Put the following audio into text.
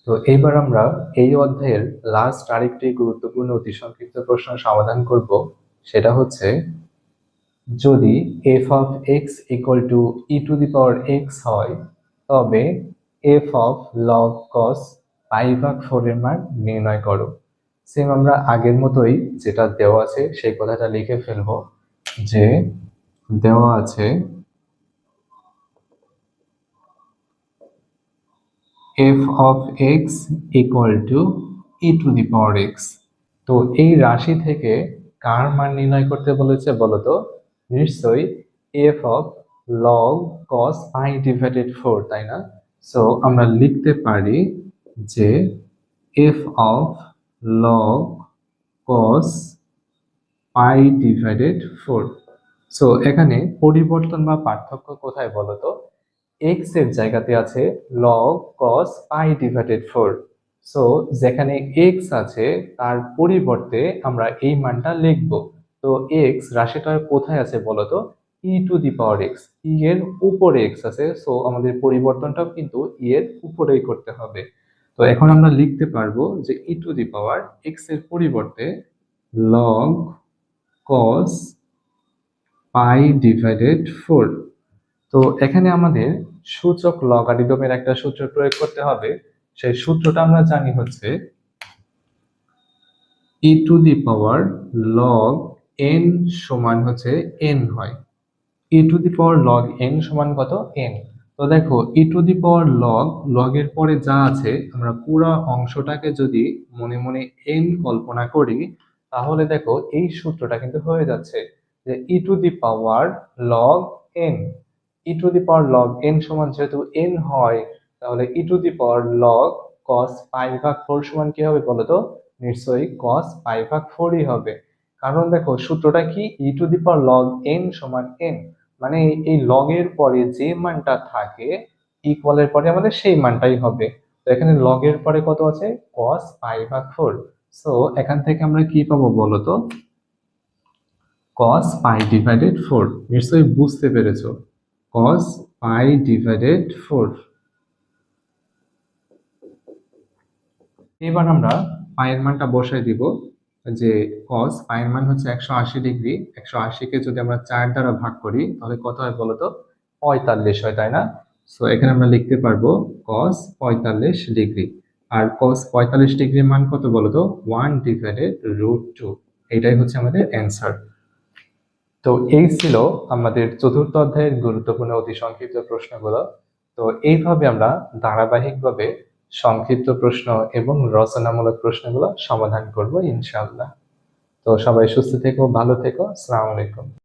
তো এইবার আমরা এই অধ্যায়ের লাস্ট আরেকটি গুরুত্বপূর্ণ অতি সংক্ষিপ্ত প্রশ্ন সমাধান করব। সেটা হচ্ছে, যদি F of x equal to E to the power x হয়, তবে এফ অফ লগ কস পাই ভাগ 4 এর মান নির্ণয় করো। সেম আমরা আগের মতোই যেটা দেওয়া আছে সেই কথাটা লিখে ফেলবো, যে দেওয়া আছে F of x equal to E to the power x. তো এই রাশি থেকে কার মান নির্ণয় করতে বলেছে বলতো? নিশ্চয়ই F of log cos pi divided 4, তাই না? সো আমরা লিখতে পারি যে F of log cos pi divided 4। So এখানে পরিবর্তন বা পার্থক্য কোথায় বলতো? এক্স এর জায়গাতে আছে লগ কস পাই ডিভাইডেড 4। সো যেখানে এক্স আছে তার পরিবর্তে আমরা এই মানটা লিখব। তো এক্স রাশিটা কোথায় আছে বলতো? ই টু দি পাওয়ার এক্স, ই এর উপরে এক্স আছে, সো আমাদের পরিবর্তনটাও কিন্তু ই এর উপরেই করতে হবে। তো এখন আমরা লিখতে পারবো যে e to the power x এর পরিবর্তে লগ কস পাই ডিভাইডেড 4। তো এখানে আমাদের সূচক লগারিদমের একটা সূত্র প্রয়োগ করতে হবে। সেই সূত্রটা আমরা জানি হচ্ছে e to the power log n সমান হচ্ছে এন হয়। E to the power log n সমান কত? এন। তো দেখো, ই টু দি পাওয়ার লগ, লগের পরে যা আছে আমরা পুরো অংশটাকে যদি মনে মনে এন কল্পনা করি, তাহলে দেখো এই সূত্রটা কিন্তু হয়ে যাচ্ছে যে e to the power log n. E to the power log n সমান যেহেতু এন হয়, তাহলে ই টু দি পাওয়ার লগ কস পাই ভাগ 4 সমান কি হবে বলতো? নিশ্চয়ই কস পাই ভাগ 4ই হবে। কারণ দেখো সূত্রটা কি, e to the power log n সমান এন, মানে এই লগ এর পরে যে মানটা থাকে ইকুয়াল এর পরে আমাদের সেই মানটাই হবে। তো এখানে লগ এর পরে কত আছে? কস পাই ভাগ 4। সো এখান থেকে আমরা কি পাবো বলতো? কস পাই ডিভাইডেড 4। নিশ্চয়ই বুঝতে পেরেছো, কস পাই ডিভাইডেড 4। এবার আমরা পায়ের মানটা বসাই দিব, যে কস পায়ের মান হচ্ছে 180 ডিগ্রি। 180-কে যদি আমরা 4 দ্বারা ভাগ করি তাহলে কত হয় বলতো? 45 হয়, তাই না? সো এখানে আমরা লিখতে পারবো কস 45 ডিগ্রি। আর কস 45 ডিগ্রির মান কত বলতো? 1/√2। এটাই হচ্ছে আমাদের অ্যান্সার। তো এই ছিল আমাদের চতুর্থ অধ্যায়ের গুরুত্বপূর্ণ অতি সংক্ষিপ্ত প্রশ্নগুলো। তো এইভাবে আমরা ধারাবাহিকভাবে সংক্ষিপ্ত প্রশ্ন এবং রচনামূলক প্রশ্নগুলো সমাধান করব ইনশাআল্লাহ। তো সবাই সুস্থ থেকো, ভালো থেকো। আসসালামু আলাইকুম।